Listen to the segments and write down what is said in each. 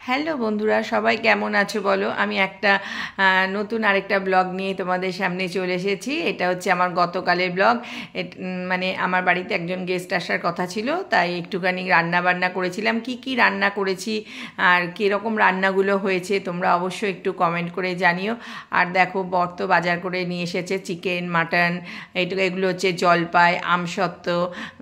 Hello বন্ধুরা, সবাই কেমন আছো বলো। আমি একটা নতুন আরেকটা ব্লগ নিয়ে তোমাদের সামনে চলে এসেছি। এটা হচ্ছে আমার গতকালের ব্লগ। মানে আমার বাড়িতে একজন গেস্ট আসার কথা ছিল, তাই একটুখানি রান্না বান্না করেছিলাম। কি কি রান্না করেছি আর কীরকম রান্নাগুলো হয়েছে তোমরা অবশ্যই একটু কমেন্ট করে জানিও। আর দেখো, বর তো বাজার করে নিয়ে এসেছে চিকেন, মাটন, এগুলো হচ্ছে জলপাই, আমসত্ত্ব,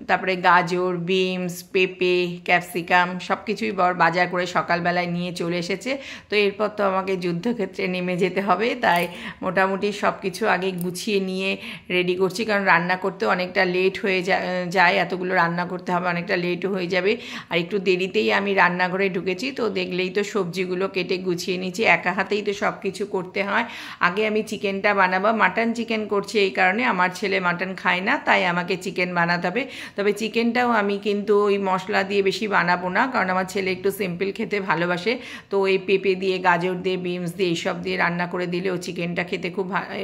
তারপরে গাজর, বিনস, পেঁপে, ক্যাপসিকাম সব কিছুই বর বাজার করে সকালবেলায় নিয়ে চলে এসেছে। তো এরপর তো আমাকে যুদ্ধক্ষেত্রে নেমে যেতে হবে, তাই মোটামুটি সব কিছু আগে গুছিয়ে নিয়ে রেডি করছি, কারণ রান্না করতে অনেকটা লেট হয়ে যায়, এতগুলো রান্না করতে হবে, অনেকটা লেটও হয়ে যাবে। আর একটু দেরিতেই আমি রান্নাঘরে ঢুকেছি, তো দেখলেই তো সবজিগুলো কেটে গুছিয়ে নিচ্ছি, একা হাতেই তো সব কিছু করতে হয়। আগে আমি চিকেনটা বানাবো, মাটন চিকেন করছি এই কারণে, আমার ছেলে মাটন খায় না, তাই আমাকে চিকেন বানাতে হবে। তবে চিকেনটাও আমি কিন্তু ওই মশলা দিয়ে বেশি বানাবো না, কারণ আমার ছেলে একটু সিম্পল খেতে ভালোবাসে। তো এই পেঁপে দিয়ে, গাজর দিয়ে, বিনস দিয়ে এইসব দিয়ে রান্না করে দিলে ও চিকেনটা খেতে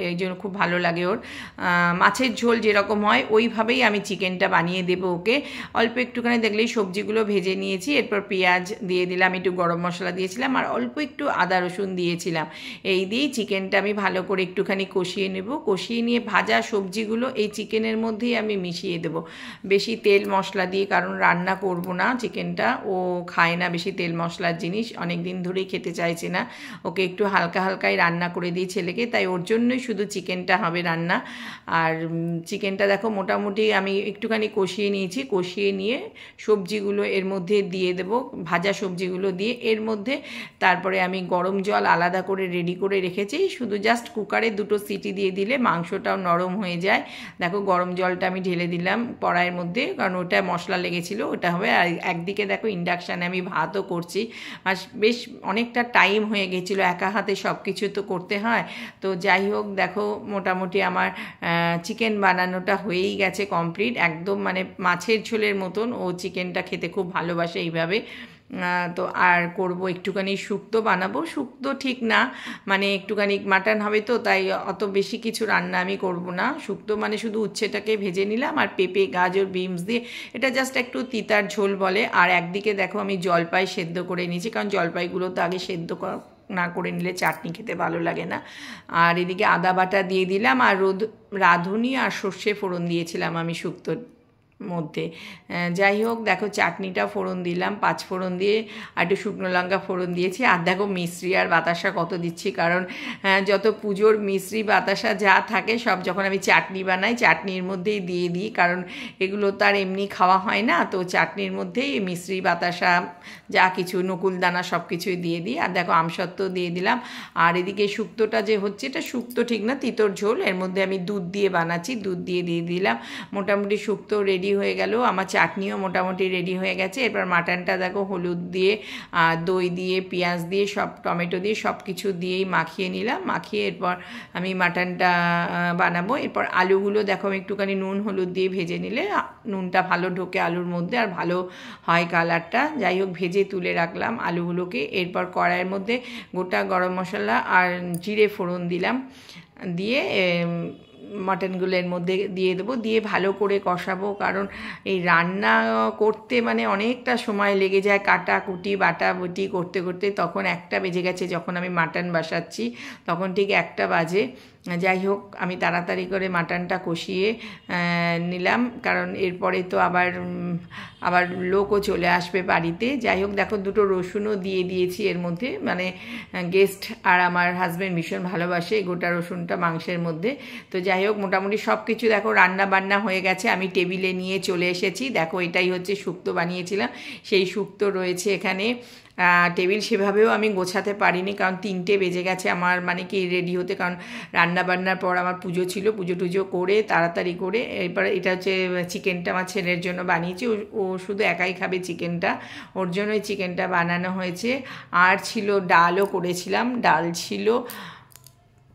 এই জন্য খুব ভালো লাগে ওর। মাছের ঝোল যেরকম হয় ওইভাবেই আমি চিকেনটা বানিয়ে দেবো ওকে। অল্প একটুখানি দেখলেই সবজিগুলো ভেজে নিয়েছি, এরপর পেঁয়াজ দিয়ে দিলাম, একটু গরম মশলা দিয়েছিলাম আর অল্প একটু আদা রসুন দিয়েছিলাম। এই দিয়েই চিকেনটা আমি ভালো করে একটুখানি কষিয়ে নেব। কষিয়ে নিয়ে ভাজা সবজিগুলো এই চিকেনের মধ্যেই আমি মিশিয়ে দেবো, বেশি তেল মশলা দিয়ে, কারণ রান্না করব না চিকেনটা, ও খায় না বেশি তেল মশলার জিনিস, অনেক দিন ধরেই খেতে চাইছে না। ওকে একটু হালকা হালকাই রান্না করে দিই ছেলেকে, তাই ওর জন্যই শুধু চিকেনটা হবে রান্না। আর চিকেনটা দেখো মোটামুটি আমি একটুখানি কষিয়ে নিয়েছি, কষিয়ে নিয়ে সবজিগুলো এর মধ্যে দিয়ে দেব, ভাজা সবজিগুলো দিয়ে এর মধ্যে। তারপরে আমি গরম জল আলাদা করে রেডি করে রেখেছি, শুধু জাস্ট কুকারে 2টো সিটি দিয়ে দিলে মাংসটাও নরম হয়ে যায়। দেখো গরম জলটা আমি ঢেলে দিলাম কড়াইয়ের মধ্যে, কারণ ওটা মশলা লেগেছিল, ওটা হবে। আর একদিকে দেখো ইন্ডাকশানে আমি ভাতও করছি, আর বেশ অনেকটা টাইম হয়ে গেছিলো, একা হাতে সব কিছু তো করতে হয়। তো যাই হোক, দেখো মোটামুটি আমার চিকেন বানানোটা হয়েই গেছে কমপ্লিট একদম, মানে মাছের ঝোলের মতন। ও চিকেনটা খেতে খুব ভালোবাসে এইভাবে। তো আর করব একটুখানি শুক্তো বানাবো, শুক্তো ঠিক না, মানে একটুখানি মাটন হবে তো, তাই অত বেশি কিছু রান্না আমি করব না। শুক্তো মানে শুধু উচ্ছেটাকে ভেজে নিলাম আর পেঁপে, গাজর, বিনস দিয়ে, এটা জাস্ট একটু তিতার ঝোল বলে। আর একদিকে দেখো আমি জলপাই সেদ্ধ করে নিয়েছি, কারণ জলপাইগুলো তো আগে সেদ্ধ না করে নিলে চাটনি খেতে ভালো লাগে না। আর এদিকে আদা বাটা দিয়ে দিলাম, আর রাঁধুনি আর সর্ষে ফোড়ন দিয়েছিলাম আমি শুক্তোর মধ্যে। যাই হোক, দেখো চাটনিটা ফোড়ন দিলাম, 5 ফোড়ন দিয়ে, আর একটু শুকনো লঙ্কা ফোড়ন দিয়েছি। আর দেখো মিশ্রি আর বাতাসা কত দিচ্ছি, কারণ যত পুজোর মিশ্রি বাতাসা যা থাকে সব যখন আমি চাটনি বানাই চাটনির মধ্যেই দিয়ে দিই, কারণ এগুলো তো আর এমনি খাওয়া হয় না, তো চাটনির মধ্যেই মিশ্রি বাতাসা যা কিছু নকুলদানা সব কিছুই দিয়ে দিই। আর দেখো আমসত্ত্ব দিয়ে দিলাম। আর এদিকে শুক্তোটা যে হচ্ছে, এটা শুক্তো ঠিক না, তিতর ঝোল, এর মধ্যে আমি দুধ দিয়ে বানাচ্ছি, দুধ দিয়ে দিলাম। মোটামুটি শুক্তো রেডি হয়ে গেল, আমার চাটনিও মোটামুটি রেডি হয়ে গেছে। এরপর মাটনটা দেখো হলুদ দিয়ে, দই দিয়ে, পেঁয়াজ দিয়ে, সব টমেটো দিয়ে সব কিছু দিয়েই মাখিয়ে নিলাম। মাখিয়ে এরপর আমি মাটনটা বানাবো। এরপর আলুগুলো দেখো আমি একটুখানি নুন হলুদ দিয়ে ভেজে নিলে নুনটা ভালো ঢোকে আলুর মধ্যে, আর ভালো হয় কালারটা। যাই হোক, ভেজে তুলে রাখলাম আলুগুলোকে। এরপর কড়াইয়ের মধ্যে গোটা গরম মশলা আর জিরে ফোড়ন দিলাম, দিয়ে মাটনগুলো এর মধ্যে দিয়ে দেবো, দিয়ে ভালো করে কষাবো, কারণ এই রান্না করতে মানে অনেকটা সময় লেগে যায়, কাটাকুটি বাটাবুটি করতে করতে। তখন 1টা বেজে গেছে, যখন আমি মাটন বসাচ্ছি তখন ঠিক 1টা বাজে। যাই হোক, আমি তাড়াতাড়ি করে মাটনটা কষিয়ে নিলাম, কারণ এরপরে তো আবার লোকও চলে আসবে বাড়িতে। যাই হোক, দেখো 2টো রসুনও দিয়ে দিয়েছি এর মধ্যে, মানে গেস্ট আর আমার হাজব্যান্ড ভীষণ ভালোবাসে গোটা রসুনটা মাংসের মধ্যে। তো যাই হোক, মোটামুটি সব কিছু দেখো রান্না বান্না হয়ে গেছে, আমি টেবিলে নিয়ে চলে এসেছি। দেখো এটাই হচ্ছে শুক্তো বানিয়েছিলাম, সেই শুক্তো রয়েছে এখানে। টেবিল সেভাবেও আমি গোছাতে পারিনি, কারণ 3টে বেজে গেছে আমার, মানে কি রেডি হতে, কারণ রান্না বান্নার পর আমার পুজো ছিল, পুজো টুজো করে তাড়াতাড়ি করে। এরপর এটা হচ্ছে চিকেনটা আমার ছেলের জন্য বানিয়েছি, ও শুধু একাই খাবে চিকেনটা, ওর জন্যই চিকেনটা বানানো হয়েছে। আর ছিল ডালও করেছিলাম, ডাল ছিল,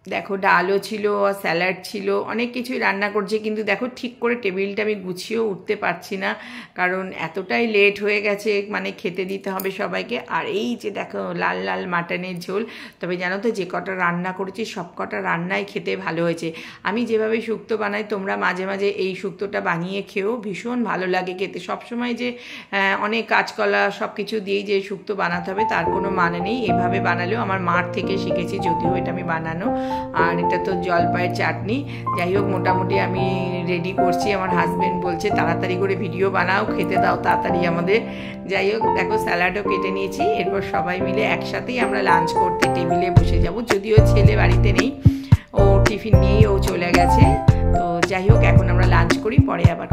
দেখো ডালও ছিল, স্যালাড ছিল, অনেক কিছুই রান্না করছে, কিন্তু দেখো ঠিক করে টেবিলটা আমি গুছিয়েও উঠতে পারছি না, কারণ এতটাই লেট হয়ে গেছে, মানে খেতে দিতে হবে সবাইকে। আর এই যে দেখো লাল লাল মাটনের ঝোল, তবে জানো তো যে কটা রান্না করেছি সব কটা রান্নাই খেতে ভালো হয়েছে। আমি যেভাবে শুক্তো বানাই তোমরা মাঝে মাঝে এই শুক্তোটা বানিয়ে খেও, ভীষণ ভালো লাগে খেতে। সবসময় যে অনেক কাঁচকলা সব কিছু দিয়েই যে শুক্তো বানাতে হবে তার কোনো মানে নেই, এভাবে বানালেও আমার মার থেকে শিখেছি, যদিও এটা আমি বানানো। আর এটা তো জলপাইয়ের চাটনি। যাই হোক, মোটামুটি আমি রেডি করছি, আমার হাজব্যান্ড বলছে তাড়াতাড়ি করে ভিডিও বানাও, খেতে দাও তাড়াতাড়ি আমাদের। যাই হোক, দেখো স্যালাডও কেটে নিয়েছি, এরপর সবাই মিলে একসাথেই আমরা লাঞ্চ করতে টেবিলে বসে যাব। যদিও ছেলে বাড়িতে নেই, ও টিফিন নিয়েই ও চলে গেছে। তো যাই হোক, এখন আমরা লাঞ্চ করি, পরে আবার